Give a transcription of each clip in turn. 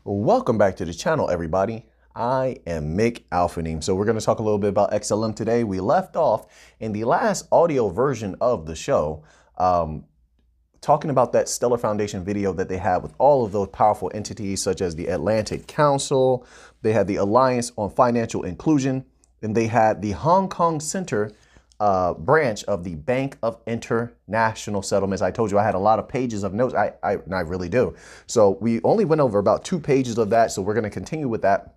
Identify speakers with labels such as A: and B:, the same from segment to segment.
A: Welcome back to the channel, everybody. I am Auphanim. So we're going to talk a little bit about XLM today. We left off in the last audio version of the show, talking about that Stellar Foundation video that they had with all of those powerful entities such as the Atlantic Council. They had the Alliance on Financial Inclusion, and they had the Hong Kong Center branch of the Bank of International Settlements. I told you I had a lot of pages of notes. I really do. So we only went over about 2 pages of that. So we're going to continue with that.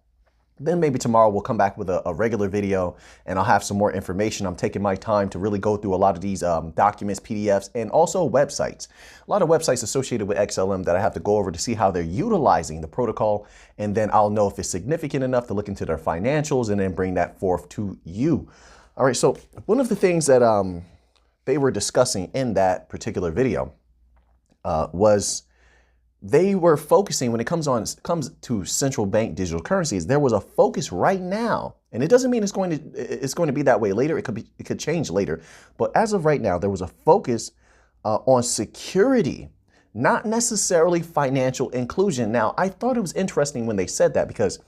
A: Then maybe tomorrow we'll come back with a regular video and I'll have some more information. I'm taking my time to really go through a lot of these documents, PDFs, and also websites. A lot of websites associated with XLM that I have to go over to see how they're utilizing the protocol. And then I'll know if it's significant enough to look into their financials and then bring that forth to you. All right, so one of the things that they were discussing in that particular video was they were focusing when it comes to central bank digital currencies. There was a focus right now, and it doesn't mean it's going to be that way later. It could change later, but as of right now, there was a focus on security, not necessarily financial inclusion. Now, I thought it was interesting when they said that because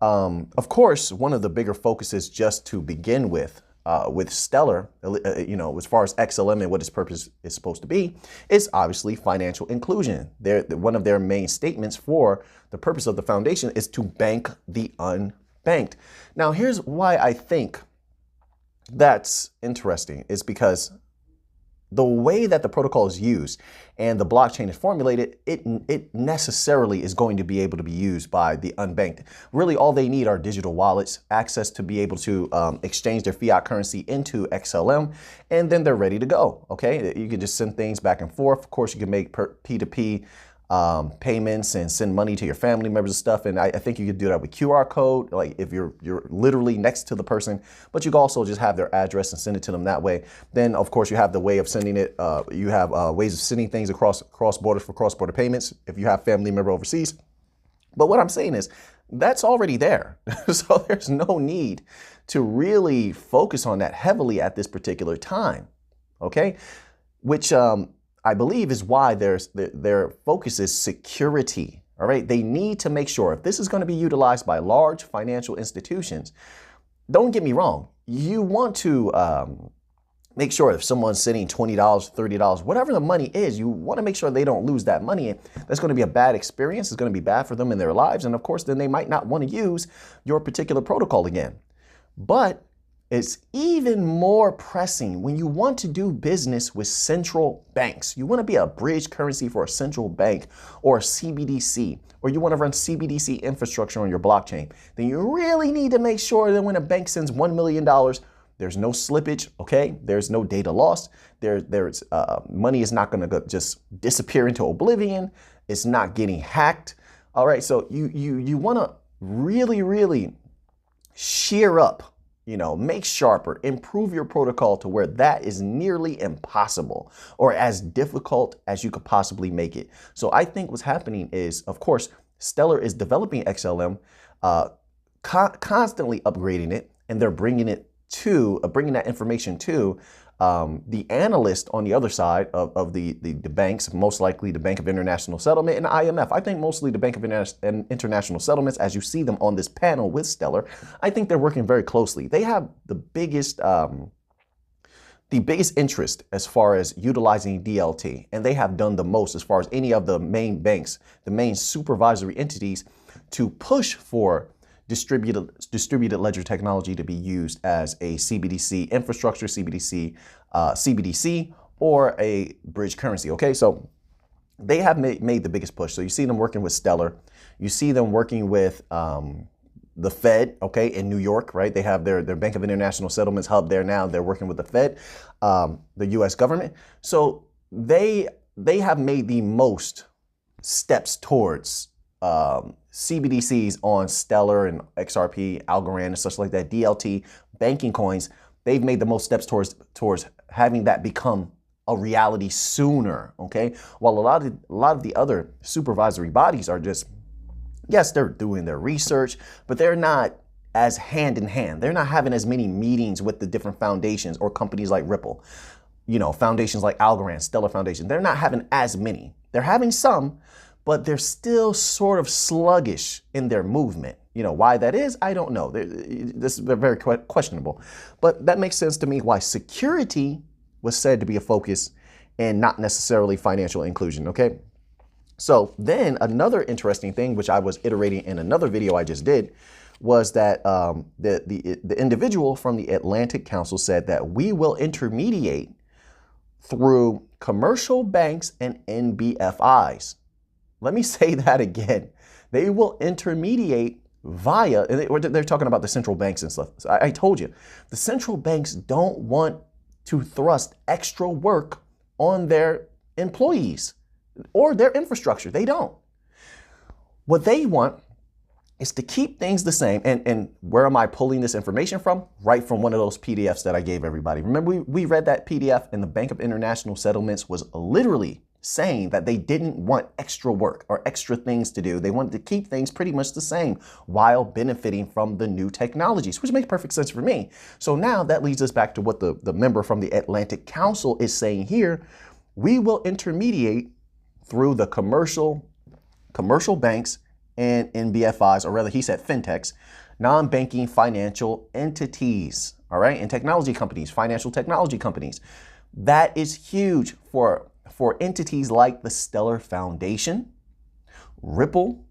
A: of course, one of the bigger focuses just to begin with Stellar, as far as XLM and what its purpose is supposed to be, is obviously financial inclusion. One of their main statements for the purpose of the foundation is to bank the unbanked. Now, here's why I think that's interesting is because the way that the protocol is used and the blockchain is formulated, it necessarily is going to be able to be used by the unbanked. Really, all they need are digital wallets, access to be able to exchange their fiat currency into XLM, and then they're ready to go, okay? You can just send things back and forth. Of course, you can make P2P payments and send money to your family members and stuff. And I think you could do that with QR code, like if you're literally next to the person, but you can also just have their address and send it to them that way. Then of course you have the way of sending it. You have ways of sending things across borders for cross-border payments if you have family member overseas. But what I'm saying is that's already there. So there's no need to really focus on that heavily at this particular time. Okay. Which, I believe is why their focus is security. All right. They need to make sure if this is going to be utilized by large financial institutions, don't get me wrong. You want to make sure if someone's sending $20, $30, whatever the money is, you want to make sure they don't lose that money. That's going to be a bad experience. It's going to be bad for them in their lives. And of course, then they might not want to use your particular protocol again. But it's even more pressing when you want to do business with central banks. You want to be a bridge currency for a central bank or a CBDC, or you want to run CBDC infrastructure on your blockchain. Then you really need to make sure that when a bank sends $1 million, there's no slippage, okay? There's no data lost. There's money is not going to just disappear into oblivion. It's not getting hacked. All right, so you want to really shear up, make sharper, improve your protocol to where that is nearly impossible or as difficult as you could possibly make it. So I think what's happening is, of course, Stellar is developing XLM, constantly upgrading it, and they're bringing that information to the analyst on the other side of the banks, most likely the Bank of International Settlement and IMF. I think mostly the Bank of International Settlements, as you see them on this panel with Stellar, I think they're working very closely. They have the biggest interest as far as utilizing DLT, and they have done the most as far as any of the main banks, the main supervisory entities, to push for distributed ledger technology to be used as a CBDC infrastructure, CBDC, or a bridge currency. Okay, so they have made the biggest push. So you see them working with Stellar. You see them working with the Fed, okay, in New York, right? They have their Bank of International Settlements hub there now. They're working with the Fed, the U.S. government. So they have made the most steps towards CBDCs on Stellar and XRP, Algorand, and such like that, DLT, banking coins. They've made the most steps towards having that become a reality sooner, okay? While a lot of the other supervisory bodies are just, yes, they're doing their research, but they're not as hand in hand. They're not having as many meetings with the different foundations or companies like Ripple, foundations like Algorand, Stellar Foundation. They're not having as many. They're having some, but they're still sort of sluggish in their movement. You know, why that is, I don't know. This is very questionable. But that makes sense to me why security was said to be a focus and not necessarily financial inclusion, okay? So then another interesting thing, which I was iterating in another video I just did, was that the individual from the Atlantic Council said that we will intermediate through commercial banks and NBFIs. Let me say that again. They will intermediate via, and they're talking about the central banks and stuff. So I told you, the central banks don't want to thrust extra work on their employees or their infrastructure. They don't. What they want is to keep things the same. And where am I pulling this information from? Right from one of those PDFs that I gave everybody. Remember, we read that PDF, and the Bank of International Settlements was literally saying that they didn't want extra work or extra things to do. They wanted to keep things pretty much the same while benefiting from the new technologies, which makes perfect sense for me. So now that leads us back to what the member from the Atlantic Council is saying here. We will intermediate through the commercial banks and NBFIs, or rather he said fintechs, non-banking financial entities, all right, and technology companies, financial technology companies. That is huge for entities like the Stellar Foundation, Ripple,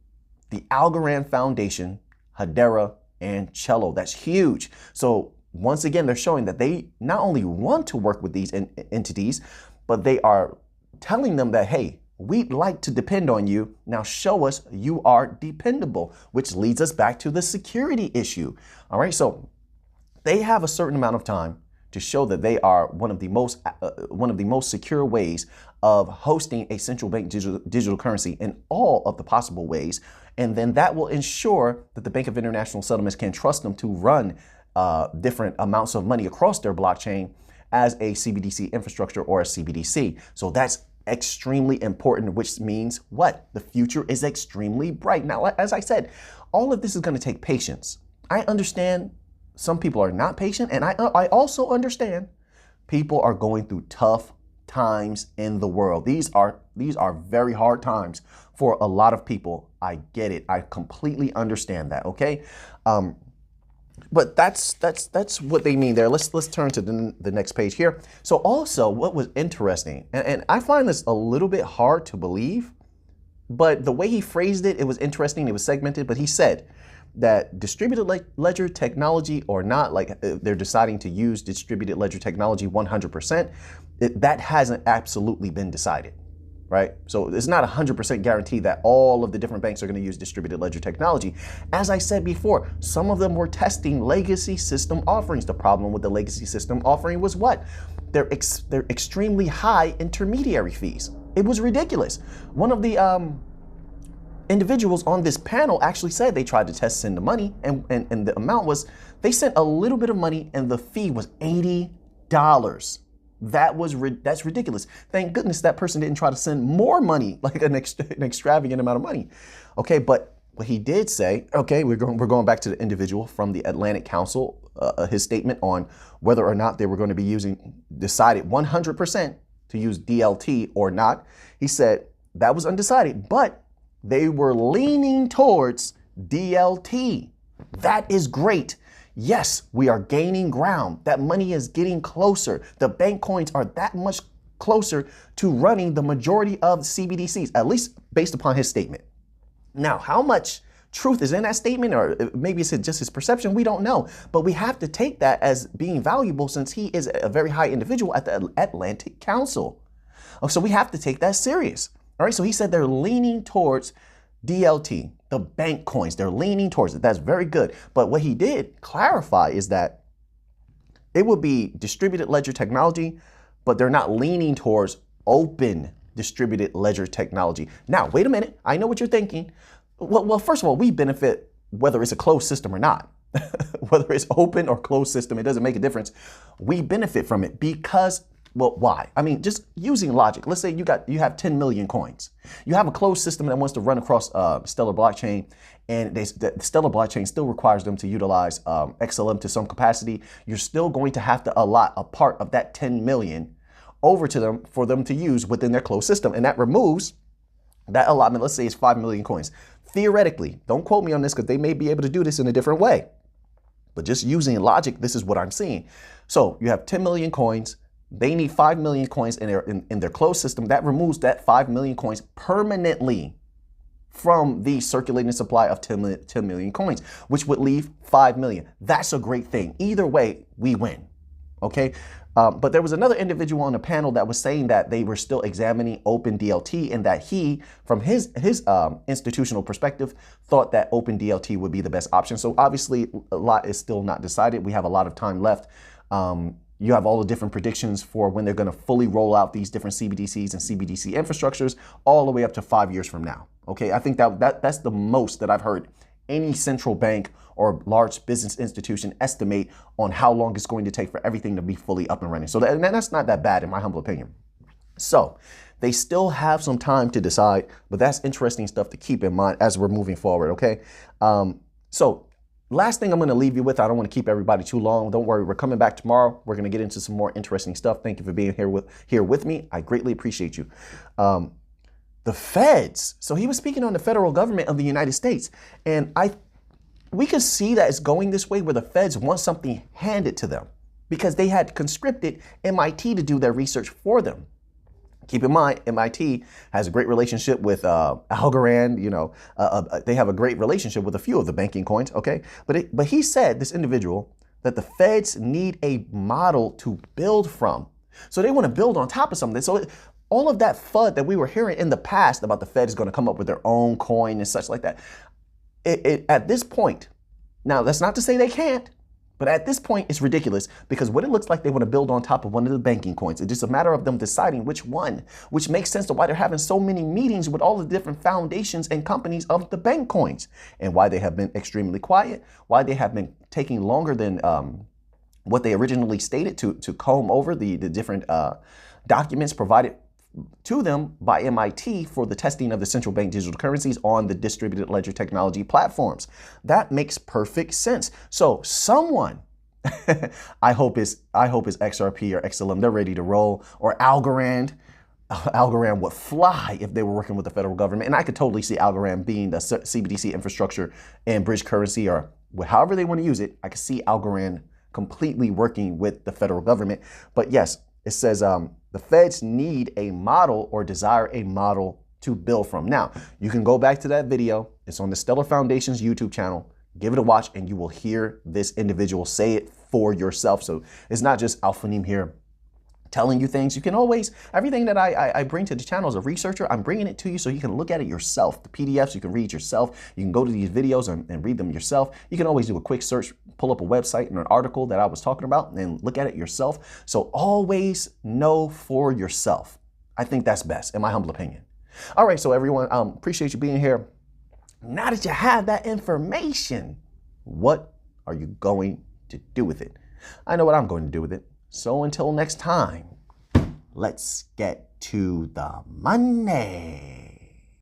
A: the Algorand Foundation, Hedera, and Cello. That's huge. So once again, they're showing that they not only want to work with these entities, but they are telling them that, hey, we'd like to depend on you. Now show us you are dependable, which leads us back to the security issue. All right, so they have a certain amount of time to show that they are one of the most secure ways of hosting a central bank digital currency in all of the possible ways. And then that will ensure that the Bank of International Settlements can trust them to run different amounts of money across their blockchain as a CBDC infrastructure or a CBDC. So that's extremely important, which means what? The future is extremely bright. Now, as I said, all of this is going to take patience. I understand some people are not patient, and I also understand people are going through tough times in the world. These are very hard times for a lot of people. I get it. I completely understand that. Okay. But that's what they mean there. Let's turn to the next page here. So also what was interesting, and I find this a little bit hard to believe, but the way he phrased it, it was interesting. It was segmented, but he said that distributed ledger technology or not, like they're deciding to use distributed ledger technology 100%, that hasn't absolutely been decided. Right? So it's not 100% guaranteed that all of the different banks are going to use distributed ledger technology. As I said before, some of them were testing legacy system offerings. The problem with the legacy system offering was what? They're extremely high intermediary fees. It was ridiculous. One of the individuals on this panel actually said they tried to test send the money, and the amount was, they sent a little bit of money and the fee was $80. That's ridiculous. Thank goodness that person didn't try to send more money, like an extravagant amount of money. Okay, but what he did say, okay, we're going back to the individual from the Atlantic Council, his statement on whether or not they were going to be decided 100% to use DLT or not. He said that was undecided, but they were leaning towards DLT. That is great. Yes, we are gaining ground. That money is getting closer. The bank coins are that much closer to running the majority of CBDCs, at least based upon his statement. Now, how much truth is in that statement, or maybe it's just his perception, we don't know. But we have to take that as being valuable since he is a very high individual at the Atlantic Council. So we have to take that serious. All right, so he said they're leaning towards DLT, the bank coins. They're leaning towards it. That's very good. But what he did clarify is that it would be distributed ledger technology, but they're not leaning towards open distributed ledger technology. Now, wait a minute. I know what you're thinking. Well, first of all, we benefit whether it's a closed system or not. Whether it's open or closed system, it doesn't make a difference. We benefit from it because, well, why? I mean, just using logic. Let's say you have 10 million coins. You have a closed system that wants to run across Stellar blockchain, and the Stellar blockchain still requires them to utilize XLM to some capacity. You're still going to have to allot a part of that 10 million over to them for them to use within their closed system, and that removes That allotment, let's say it's 5 million coins. Theoretically, don't quote me on this because they may be able to do this in a different way. But just using logic, this is what I'm seeing. So you have 10 million coins. They need 5 million coins in their closed system. That removes that 5 million coins permanently from the circulating supply of 10 million coins, which would leave 5 million. That's a great thing. Either way, we win. Okay. But there was another individual on the panel that was saying that they were still examining OpenDLT and that he, from his institutional perspective, thought that OpenDLT would be the best option. So obviously a lot is still not decided. We have a lot of time left. You have all the different predictions for when they're going to fully roll out these different CBDCs and CBDC infrastructures all the way up to 5 years from now. Okay, I think that's the most that I've heard any central bank or large business institution estimate on how long it's going to take for everything to be fully up and running. So that's not that bad in my humble opinion. So they still have some time to decide, but that's interesting stuff to keep in mind as we're moving forward. Okay, so last thing I'm going to leave you with, I don't want to keep everybody too long. Don't worry, we're coming back tomorrow. We're going to get into some more interesting stuff. Thank you for being here with me. I greatly appreciate you. The feds. So he was speaking on the federal government of the United States. And we could see that it's going this way where the feds want something handed to them because they had conscripted MIT to do their research for them. Keep in mind, MIT has a great relationship with Algorand. You know, they have a great relationship with a few of the banking coins. OK, but he said, this individual, that the feds need a model to build from. So they want to build on top of something. So all of that FUD that we were hearing in the past about the Fed is going to come up with their own coin and such like that. At this point, now that's not to say they can't, but at this point it's ridiculous because what it looks like they want to build on top of one of the banking coins. It's just a matter of them deciding which one, which makes sense to why they're having so many meetings with all the different foundations and companies of the bank coins and why they have been extremely quiet, why they have been taking longer than what they originally stated to comb over the different documents provided to them by MIT for the testing of the central bank digital currencies on the distributed ledger technology platforms. That makes perfect sense. So someone, I hope it's XRP or XLM, they're ready to roll, or Algorand. Algorand would fly if they were working with the federal government. And I could totally see Algorand being the CBDC infrastructure and bridge currency, or however they want to use it. I could see Algorand completely working with the federal government. But yes, it says the feds need a model or desire a model to build from. Now, you can go back to that video. It's on the Stellar Foundation's YouTube channel. Give it a watch and you will hear this individual say it for yourself. So it's not just Auphanim here telling you things. You can always, everything that I bring to the channel as a researcher, I'm bringing it to you so you can look at it yourself. The PDFs you can read yourself. You can go to these videos and read them yourself. You can always do a quick search, pull up a website and an article that I was talking about and look at it yourself. So always know for yourself. I think that's best, in my humble opinion. All right, so everyone, appreciate you being here. Now that you have that information, what are you going to do with it? I know what I'm going to do with it. So until next time, let's get to the money.